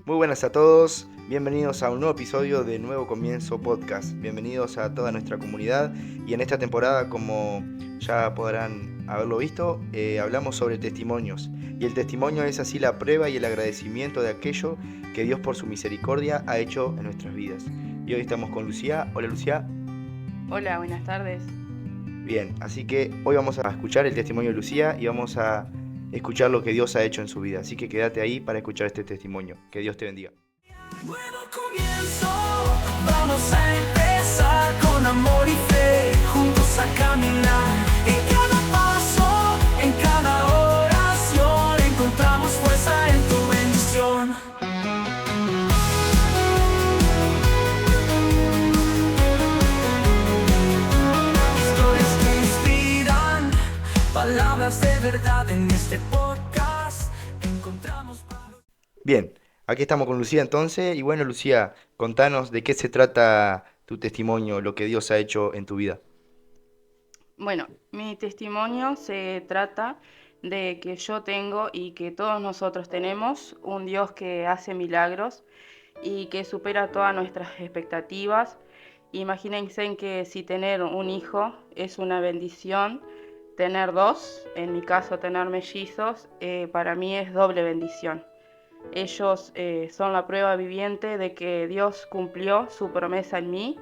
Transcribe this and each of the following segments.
Muy buenas a todos, bienvenidos a un nuevo episodio de Nuevo Comienzo Podcast. Bienvenidos a toda nuestra comunidad y en esta temporada, como ya podrán haberlo visto, hablamos sobre testimonios. Y el testimonio es así la prueba y el agradecimiento de aquello que Dios por su misericordia ha hecho en nuestras vidas. Y hoy estamos con Lucía. Hola Lucía. Hola, buenas tardes. Bien, así que hoy vamos a escuchar el testimonio de Lucía y vamos a escuchar lo que Dios ha hecho en su vida. Así que quédate ahí para escuchar este testimonio. Que Dios te bendiga. Nuevo comienzo, vamos a empezar con amor y fe, juntos a caminar. En cada paso, en cada oración, encontramos fuerza en tu bendición. Historias que inspiran, palabras de verdad en este podcast. Encontramos Bien, aquí estamos con Lucía entonces. Y bueno, Lucía, contanos de qué se trata tu testimonio, lo que Dios ha hecho en tu vida. Bueno, mi testimonio se trata de que yo tengo y que todos nosotros tenemos un Dios que hace milagros y que supera todas nuestras expectativas. Imagínense en que si tener un hijo es una bendición, tener dos, en mi caso tener mellizos, para mí es doble bendición. Ellos son la prueba viviente de que Dios cumplió su promesa en mí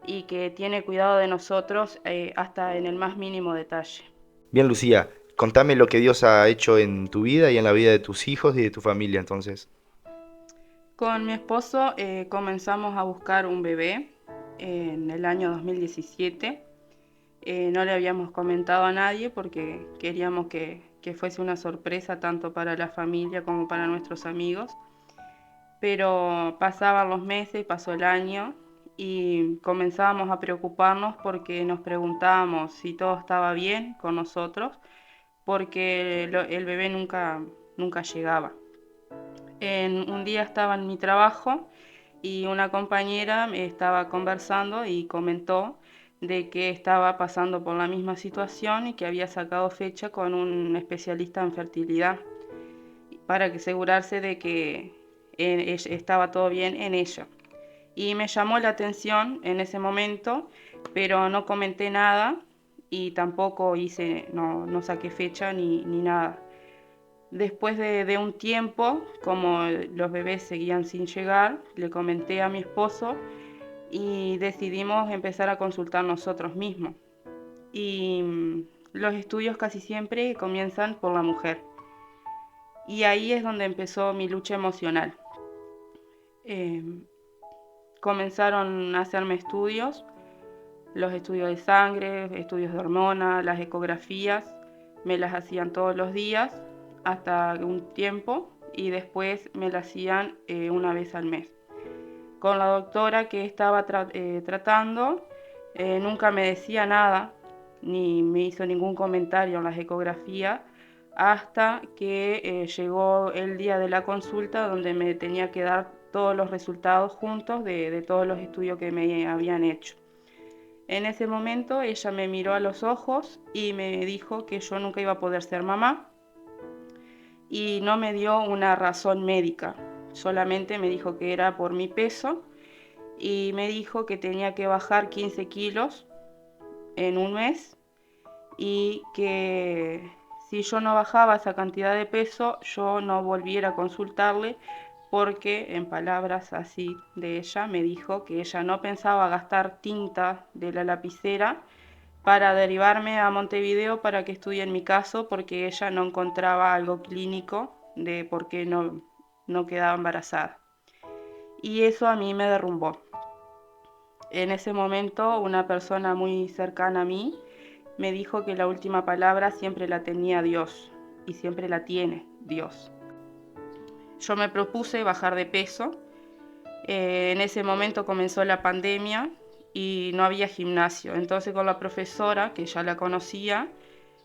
y que tiene cuidado de nosotros hasta en el más mínimo detalle. Bien, Lucía, contame lo que Dios ha hecho en tu vida y en la vida de tus hijos y de tu familia entonces. Con mi esposo comenzamos a buscar un bebé en el año 2017. No le habíamos comentado a nadie porque queríamos que fuese una sorpresa tanto para la familia como para nuestros amigos. Pero pasaban los meses, pasó el año y comenzábamos a preocuparnos porque nos preguntábamos si todo estaba bien con nosotros, porque el bebé nunca llegaba. Un día estaba en mi trabajo y una compañera me estaba conversando y comentó de que estaba pasando por la misma situación y que había sacado fecha con un especialista en fertilidad para asegurarse de que estaba todo bien en ella. Y me llamó la atención en ese momento, pero no comenté nada y tampoco no saqué fecha ni nada. Después de un tiempo, como los bebés seguían sin llegar, le comenté a mi esposo y decidimos empezar a consultar nosotros mismos. Y los estudios casi siempre comienzan por la mujer. Y ahí es donde empezó mi lucha emocional. Eh, Comenzaron a hacerme estudios, los estudios de sangre, estudios de hormonas, las ecografías, me las hacían todos los días hasta un tiempo y después me las hacían una vez al mes. Con la doctora que estaba tratando, nunca me decía nada, ni me hizo ningún comentario en las ecografías, hasta que llegó el día de la consulta donde me tenía que dar todos los resultados juntos de todos los estudios que me habían hecho. En ese momento ella me miró a los ojos y me dijo que yo nunca iba a poder ser mamá y no me dio una razón médica, solamente me dijo que era por mi peso y me dijo que tenía que bajar 15 kilos en un mes y que si yo no bajaba esa cantidad de peso yo no volviera a consultarle porque en palabras así de ella me dijo que ella no pensaba gastar tinta de la lapicera para derivarme a Montevideo para que estudie en mi caso porque ella no encontraba algo clínico de por qué no quedaba embarazada. Y eso a mí me derrumbó. En ese momento una persona muy cercana a mí me dijo que la última palabra siempre la tenía Dios y siempre la tiene Dios. Yo me propuse bajar de peso. En ese momento comenzó la pandemia y no había gimnasio. Entonces con la profesora, que ya la conocía,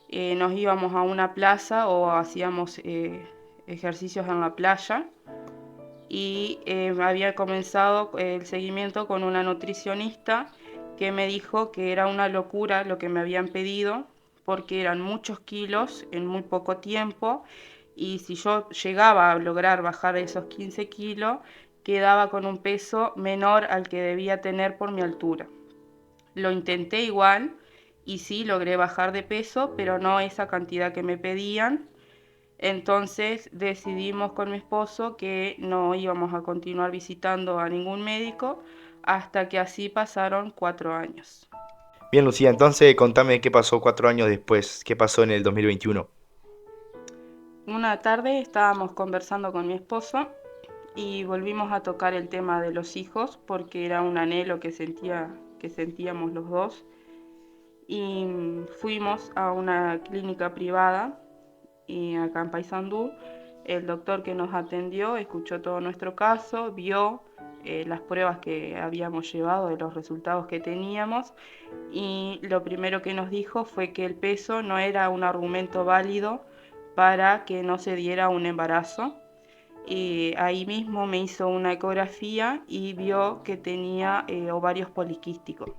nos íbamos a una plaza o hacíamos ejercicios en la playa. Y había comenzado el seguimiento con una nutricionista que me dijo que era una locura lo que me habían pedido porque eran muchos kilos en muy poco tiempo y si yo llegaba a lograr bajar esos 15 kilos, quedaba con un peso menor al que debía tener por mi altura. Lo intenté igual y sí logré bajar de peso, pero no esa cantidad que me pedían. Entonces decidimos con mi esposo que no íbamos a continuar visitando a ningún médico hasta que así pasaron 4 años. Bien, Lucía, entonces contame qué pasó 4 años después, qué pasó en el 2021. Una tarde estábamos conversando con mi esposo y volvimos a tocar el tema de los hijos porque era un anhelo que sentíamos los dos. Y fuimos a una clínica privada y acá en Paysandú. El doctor que nos atendió escuchó todo nuestro caso, vio las pruebas que habíamos llevado de los resultados que teníamos, y lo primero que nos dijo fue que el peso no era un argumento válido para que no se diera un embarazo. Y ahí mismo me hizo una ecografía y vio que tenía ovarios poliquísticos.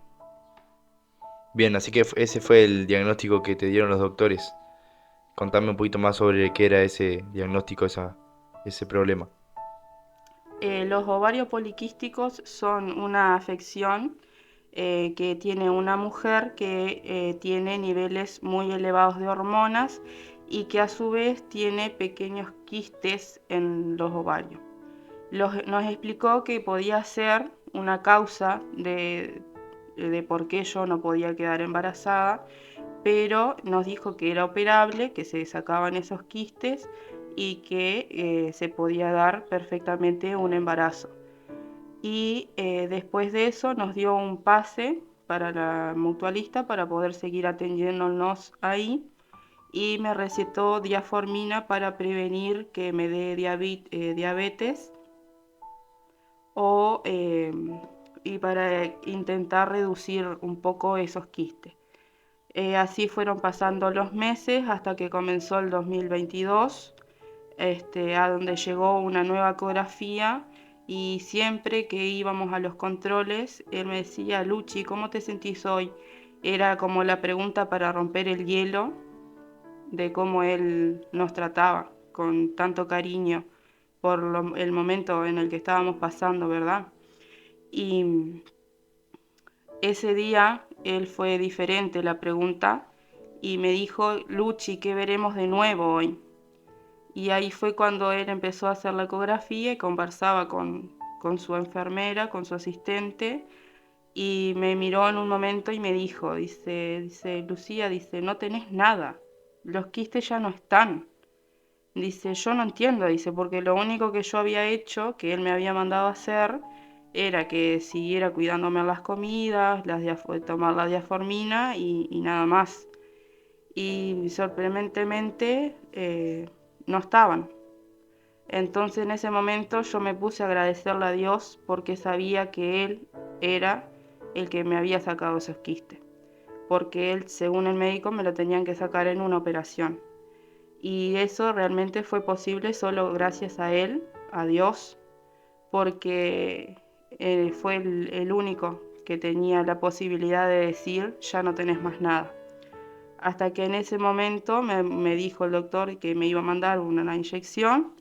Bien, así que ese fue el diagnóstico que te dieron los doctores. Contame un poquito más sobre qué era ese diagnóstico, ese problema. Los ovarios poliquísticos son una afección que tiene una mujer que tiene niveles muy elevados de hormonas y que a su vez tiene pequeños quistes en los ovarios. Nos explicó que podía ser una causa de por qué yo no podía quedar embarazada, pero nos dijo que era operable, que se sacaban esos quistes y que se podía dar perfectamente un embarazo. Y después de eso nos dio un pase para la mutualista para poder seguir atendiéndonos ahí, y me recetó diaformina para prevenir que me dé diabetes y para intentar reducir un poco esos quistes. Así fueron pasando los meses hasta que comenzó el 2022, a donde llegó una nueva ecografía, y siempre que íbamos a los controles, él me decía: Luchi, ¿cómo te sentís hoy? Era como la pregunta para romper el hielo de cómo él nos trataba con tanto cariño por el momento en el que estábamos pasando, ¿verdad? Y ese día él fue diferente la pregunta y me dijo: Luchi, ¿qué veremos de nuevo hoy? Y ahí fue cuando él empezó a hacer la ecografía y conversaba con su enfermera, con su asistente, y me miró en un momento y me dijo, dice, Lucía, dice, no tenés nada, los quistes ya no están. Dice, yo no entiendo, dice, porque lo único que yo había hecho, que él me había mandado a hacer, era que siguiera cuidándome en las comidas, tomar la diaformina y nada más. Y sorprendentemente no estaban. Entonces en ese momento yo me puse a agradecerle a Dios porque sabía que Él era el que me había sacado esos quistes. Porque Él, según el médico, me lo tenían que sacar en una operación. Y eso realmente fue posible solo gracias a Él, a Dios, porque fue el único que tenía la posibilidad de decir: ya no tenés más nada. Hasta que en ese momento me dijo el doctor que me iba a mandar una inyección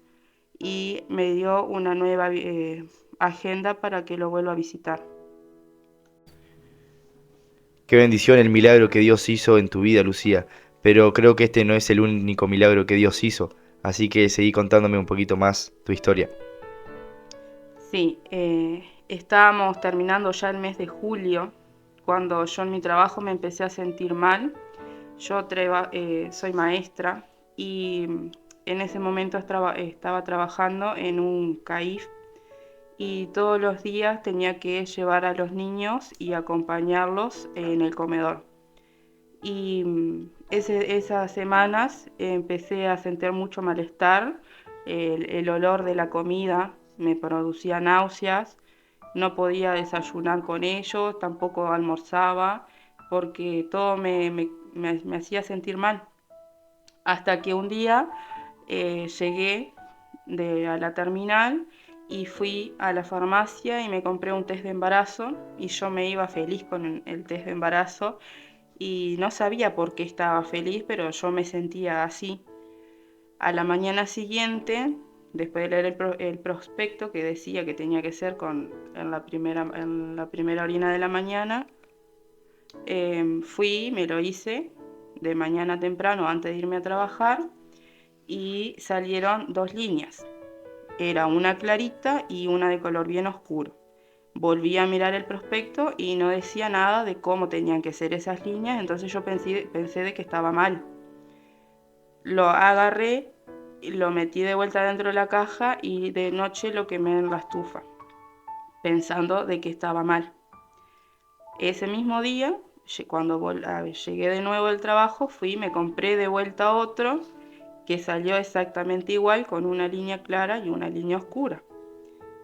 y me dio una nueva agenda para que lo vuelva a visitar. Qué bendición el milagro que Dios hizo en tu vida, Lucía. Pero creo que este no es el único milagro que Dios hizo. Así que seguí contándome un poquito más tu historia. Sí, estábamos terminando ya el mes de julio, cuando yo en mi trabajo me empecé a sentir mal. Yo soy maestra y en ese momento estaba trabajando en un CAIF y todos los días tenía que llevar a los niños y acompañarlos en el comedor. Y esas semanas empecé a sentir mucho malestar, el olor de la comida me producía náuseas, no podía desayunar con ellos, tampoco almorzaba, porque todo me hacía sentir mal. Hasta que un día llegué a la terminal y fui a la farmacia y me compré un test de embarazo, y yo me iba feliz con el test de embarazo y no sabía por qué estaba feliz, pero yo me sentía así. A la mañana siguiente, después de leer el prospecto que decía que tenía que ser en la primera orina de la mañana, fui, me lo hice de mañana temprano antes de irme a trabajar y salieron 2 líneas. Era una clarita y una de color bien oscuro. Volví a mirar el prospecto y no decía nada de cómo tenían que ser esas líneas, entonces yo pensé de que estaba mal. Lo agarré, lo metí de vuelta dentro de la caja y de noche lo quemé en la estufa, pensando de que estaba mal. Ese mismo día, cuando llegué de nuevo del trabajo, fui y me compré de vuelta otro que salió exactamente igual, con una línea clara y una línea oscura.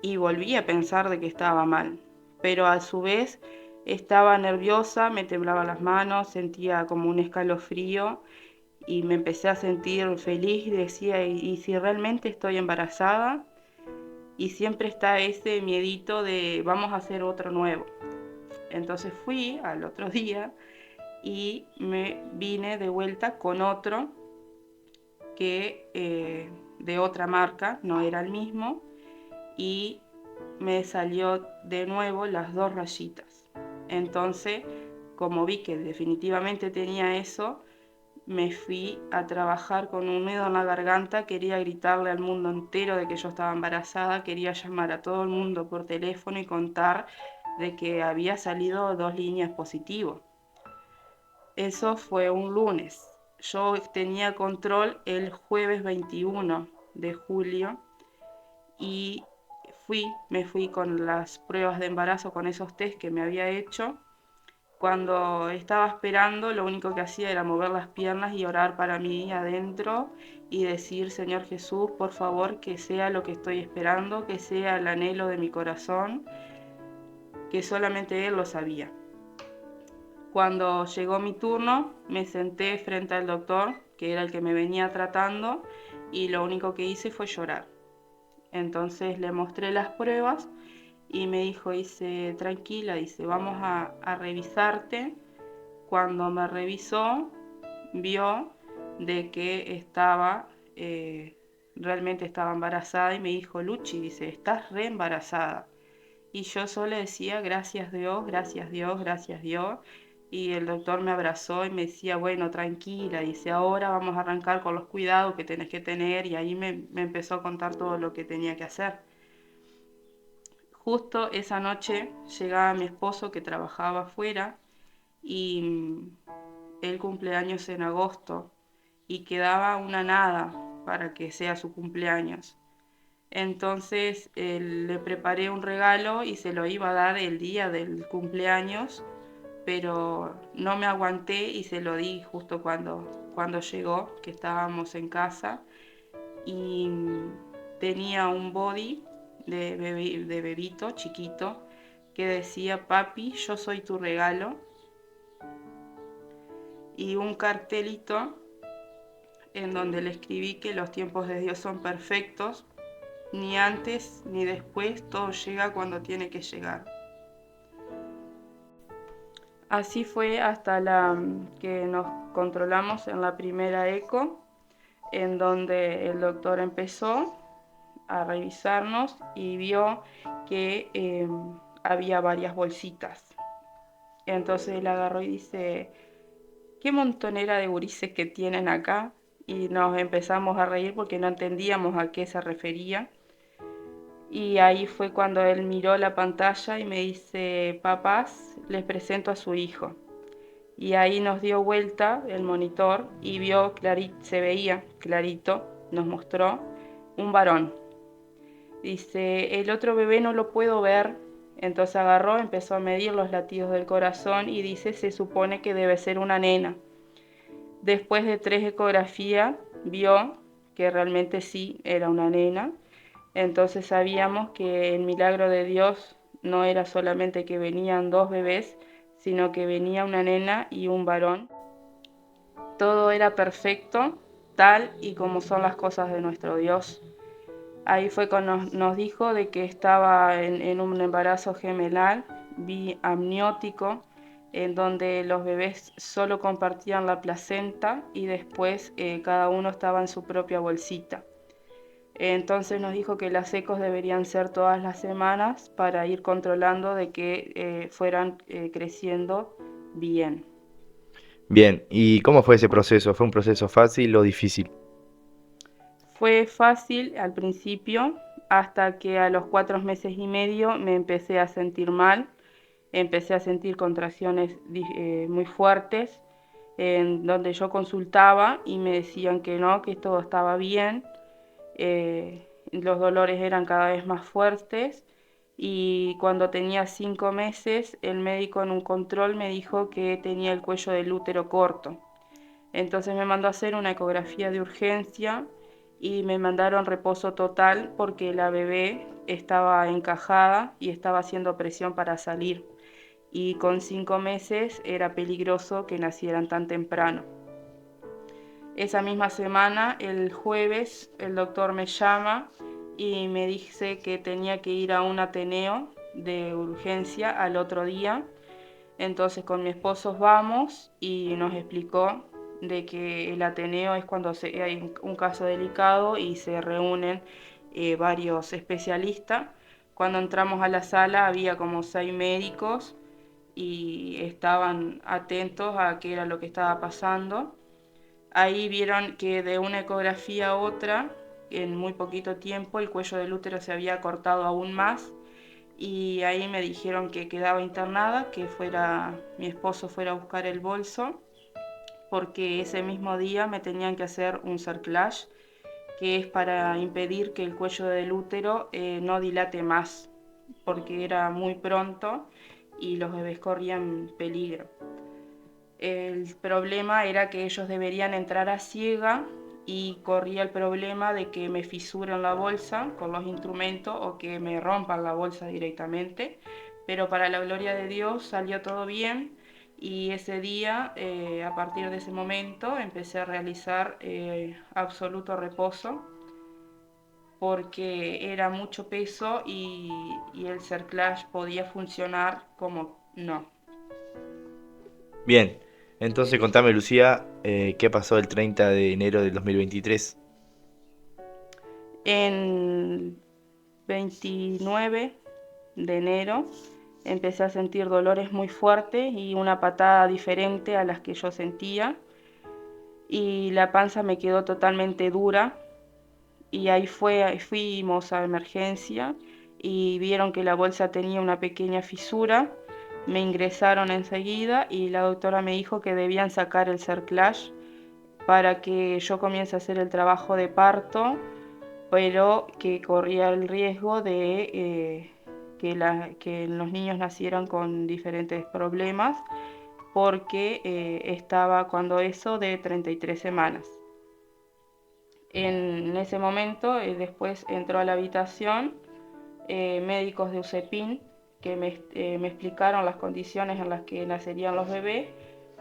Y volví a pensar de que estaba mal, pero a su vez estaba nerviosa, me temblaban las manos, sentía como un escalofrío y me empecé a sentir feliz y decía, ¿y si realmente estoy embarazada? Y siempre está ese miedito de vamos a hacer otro nuevo. Entonces fui al otro día y me vine de vuelta con otro que de otra marca, no era el mismo, y me salió de nuevo las 2 rayitas. Entonces, como vi que definitivamente tenía eso, me fui a trabajar con un nudo en la garganta, quería gritarle al mundo entero de que yo estaba embarazada, quería llamar a todo el mundo por teléfono y contar de que había salido 2 líneas positivas. Eso fue un lunes. Yo tenía control el jueves 21 de julio y me fui con las pruebas de embarazo, con esos test que me había hecho. Cuando estaba esperando, lo único que hacía era mover las piernas y orar para mí adentro y decir, Señor Jesús, por favor, que sea lo que estoy esperando, que sea el anhelo de mi corazón, que solamente Él lo sabía. Cuando llegó mi turno, me senté frente al doctor, que era el que me venía tratando, y lo único que hice fue llorar. Entonces le mostré las pruebas y me dice, tranquila, dice, vamos a revisarte. Cuando me revisó, vio de que realmente estaba embarazada y me dijo, Luchi, dice, estás re embarazada. Y yo solo decía, gracias Dios, gracias Dios, gracias Dios. Y el doctor me abrazó y me decía, bueno, tranquila, dice, ahora vamos a arrancar con los cuidados que tenés que tener. Y ahí me empezó a contar todo lo que tenía que hacer. Justo esa noche llegaba mi esposo que trabajaba afuera y él cumpleaños en agosto y quedaba una nada para que sea su cumpleaños. Entonces le preparé un regalo y se lo iba a dar el día del cumpleaños, pero no me aguanté y se lo di justo cuando llegó, que estábamos en casa, y tenía un body de bebito chiquito que decía, papi, yo soy tu regalo, y un cartelito en donde le escribí que los tiempos de Dios son perfectos, ni antes ni después, todo llega cuando tiene que llegar. Así fue hasta que nos controlamos en la primera eco, en donde el doctor empezó a revisarnos y vio que había varias bolsitas. Entonces él agarró y dice, ¿qué montonera de gurises que tienen acá? Y nos empezamos a reír porque no entendíamos a qué se refería. Y ahí fue cuando él miró la pantalla y me dice, papás, les presento a su hijo. Y ahí nos dio vuelta el monitor y vio se veía clarito, nos mostró un varón. Dice, el otro bebé no lo puedo ver. Entonces agarró, empezó a medir los latidos del corazón y dice, se supone que debe ser una nena. Después de 3 ecografías, vio que realmente sí era una nena. Entonces sabíamos que el milagro de Dios no era solamente que venían 2 bebés, sino que venía una nena y un varón. Todo era perfecto, tal y como son las cosas de nuestro Dios. Ahí fue cuando nos dijo de que estaba en un embarazo gemelar, biamniótico, en donde los bebés solo compartían la placenta y después cada uno estaba en su propia bolsita. Entonces nos dijo que las ecos deberían ser todas las semanas para ir controlando de que fueran creciendo bien. Bien, ¿y cómo fue ese proceso? ¿Fue un proceso fácil o difícil? Fue fácil al principio, hasta que a los 4 meses y medio me empecé a sentir mal, empecé a sentir contracciones muy fuertes, en donde yo consultaba y me decían que no, que todo estaba bien. Los dolores eran cada vez más fuertes y cuando tenía 5 meses el médico en un control me dijo que tenía el cuello del útero corto. Entonces me mandó a hacer una ecografía de urgencia y me mandaron reposo total porque la bebé estaba encajada y estaba haciendo presión para salir. Y con 5 meses era peligroso que nacieran tan temprano. Esa misma semana, el jueves, el doctor me llama y me dice que tenía que ir a un Ateneo de urgencia al otro día. Entonces con mi esposo vamos y nos explicó de que el Ateneo es cuando hay un caso delicado y se reúnen varios especialistas. Cuando entramos a la sala había como 6 médicos y estaban atentos a qué era lo que estaba pasando. Ahí vieron que de una ecografía a otra, en muy poquito tiempo, el cuello del útero se había cortado aún más y ahí me dijeron que quedaba internada, que mi esposo fuera a buscar el bolso, porque ese mismo día me tenían que hacer un cerclage, que es para impedir que el cuello del útero no dilate más, porque era muy pronto y los bebés corrían peligro. El problema era que ellos deberían entrar a ciega y corría el problema de que me fisuren la bolsa con los instrumentos o que me rompan la bolsa directamente, pero para la gloria de Dios salió todo bien y ese día, a partir de ese momento, empecé a realizar absoluto reposo porque era mucho peso y el cerclage podía funcionar como no. Bien, entonces contame, Lucía, ¿qué pasó el 30 de enero del 2023? En 29 de enero empecé a sentir dolores muy fuertes y una patada diferente a las que yo sentía y la panza me quedó totalmente dura y ahí fuimos a emergencia y vieron que la bolsa tenía una pequeña fisura, me ingresaron enseguida y la doctora me dijo que debían sacar el cerclage para que yo comience a hacer el trabajo de parto, pero que corría el riesgo de que los niños nacieran con diferentes problemas, porque estaba cuando eso de 33 semanas. En ese momento, después entró a la habitación médicos de UCEPIN que me explicaron las condiciones en las que nacerían los bebés,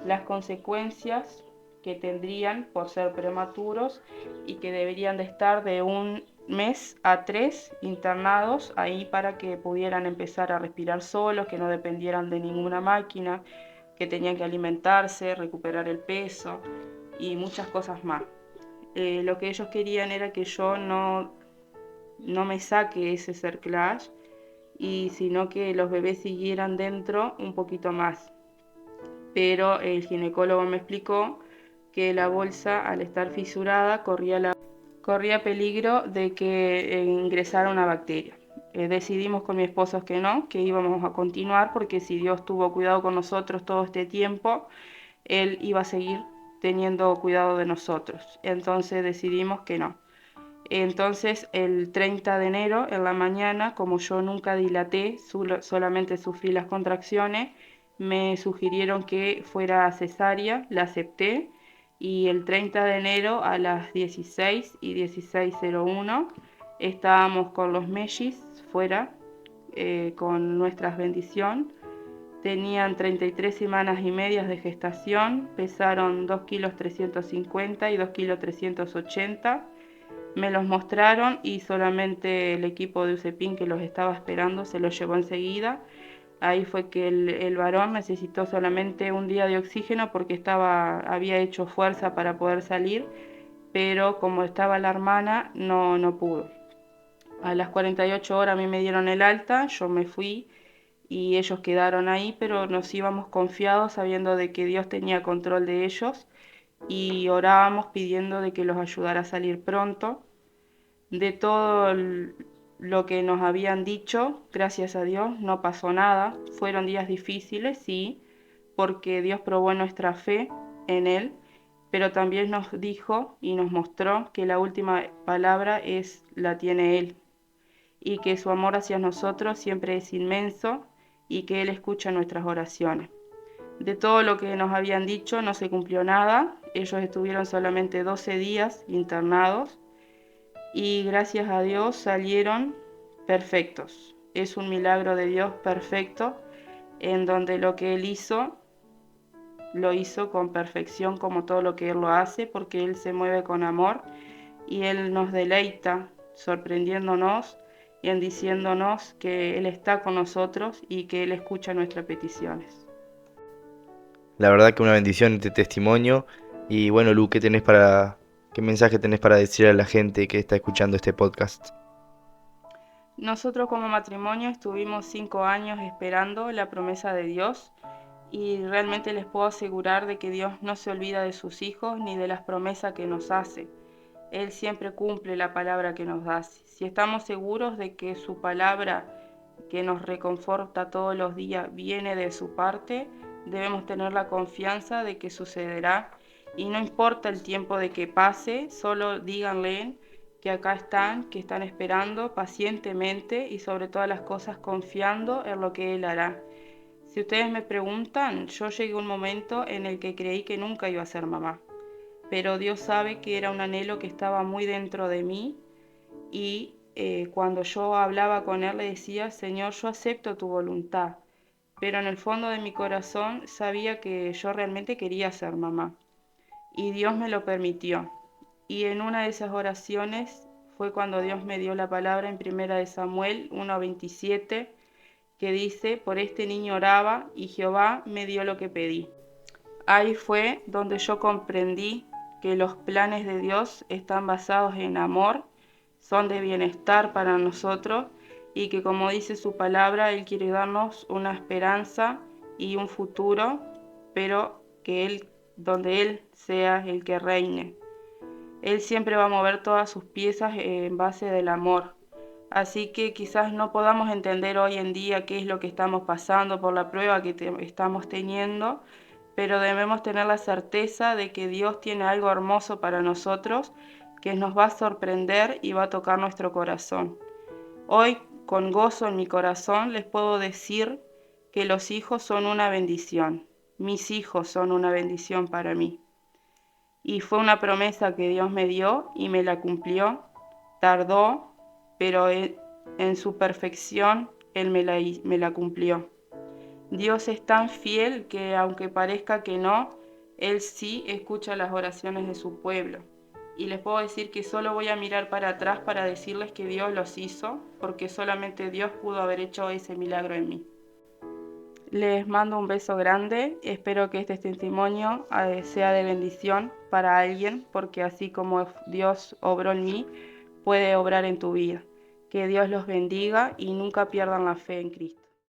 las consecuencias que tendrían por ser prematuros y que deberían de estar de 1 mes a 3 internados ahí para que pudieran empezar a respirar solos, que no dependieran de ninguna máquina, que tenían que alimentarse, recuperar el peso y muchas cosas más. Lo que ellos querían era que yo no me saque ese cerclage y sino que los bebés siguieran dentro un poquito más. Pero el ginecólogo me explicó que la bolsa, al estar fisurada, corría peligro de que ingresara una bacteria. Decidimos con mi esposo que no, que íbamos a continuar, porque si Dios tuvo cuidado con nosotros todo este tiempo, Él iba a seguir teniendo cuidado de nosotros. Entonces decidimos que no. Entonces el 30 de enero en la mañana, como yo nunca dilaté, solamente sufrí las contracciones, me sugirieron que fuera cesárea, la acepté y el 30 de enero a las 16 y 16:01 estábamos con los mellis fuera con nuestra bendición. Tenían 33 semanas y medias de gestación, pesaron 2,350 kilos y 2,380 kilos. Me los mostraron y solamente el equipo de UCEPIN que los estaba esperando se los llevó enseguida. Ahí fue que el varón necesitó solamente un día de oxígeno porque había hecho fuerza para poder salir, pero como estaba la hermana, no pudo. A las 48 horas a mí me dieron el alta, yo me fui y ellos quedaron ahí, pero nos íbamos confiados sabiendo de que Dios tenía control de ellos y orábamos pidiendo de que los ayudara a salir pronto. De todo lo que nos habían dicho, gracias a Dios, no pasó nada. Fueron días difíciles, sí, porque Dios probó nuestra fe en Él, pero también nos dijo y nos mostró que la última palabra la tiene Él y que su amor hacia nosotros siempre es inmenso y que Él escucha nuestras oraciones. De todo lo que nos habían dicho no se cumplió nada, ellos estuvieron solamente 12 días internados y gracias a Dios salieron perfectos. Es un milagro de Dios perfecto en donde lo que Él hizo, lo hizo con perfección como todo lo que Él lo hace porque Él se mueve con amor y Él nos deleita sorprendiéndonos y en diciéndonos que Él está con nosotros y que Él escucha nuestras peticiones. La verdad que una bendición este testimonio. Y bueno, Lu, ¿qué mensaje tenés para decir a la gente que está escuchando este podcast? Nosotros como matrimonio estuvimos 5 años esperando la promesa de Dios y realmente les puedo asegurar de que Dios no se olvida de sus hijos ni de las promesas que nos hace. Él siempre cumple la palabra que nos da. Si estamos seguros de que su palabra que nos reconforta todos los días viene de su parte, debemos tener la confianza de que sucederá y no importa el tiempo de que pase, solo díganle que acá están, que están esperando pacientemente y sobre todas las cosas confiando en lo que Él hará. Si ustedes me preguntan, yo llegué a un momento en el que creí que nunca iba a ser mamá, pero Dios sabe que era un anhelo que estaba muy dentro de mí y cuando yo hablaba con Él le decía, Señor, yo acepto tu voluntad, pero en el fondo de mi corazón sabía que yo realmente quería ser mamá y Dios me lo permitió. Y en una de esas oraciones fue cuando Dios me dio la palabra en 1 Samuel 1:27 que dice, por este niño oraba y Jehová me dio lo que pedí. Ahí fue donde yo comprendí que los planes de Dios están basados en amor, son de bienestar para nosotros y que como dice su palabra, Él quiere darnos una esperanza y un futuro, pero donde Él sea el que reine. Él siempre va a mover todas sus piezas en base del amor. Así que quizás no podamos entender hoy en día qué es lo que estamos pasando por la prueba que estamos teniendo, pero debemos tener la certeza de que Dios tiene algo hermoso para nosotros que nos va a sorprender y va a tocar nuestro corazón. Hoy, con gozo en mi corazón, les puedo decir que los hijos son una bendición. Mis hijos son una bendición para mí. Y fue una promesa que Dios me dio y me la cumplió. Tardó, pero en su perfección Él me la cumplió. Dios es tan fiel que aunque parezca que no, Él sí escucha las oraciones de su pueblo. Y les puedo decir que solo voy a mirar para atrás para decirles que Dios los hizo, porque solamente Dios pudo haber hecho ese milagro en mí. Les mando un beso grande, espero que este testimonio sea de bendición para alguien, porque así como Dios obró en mí, puede obrar en tu vida. Que Dios los bendiga y nunca pierdan la fe en Cristo.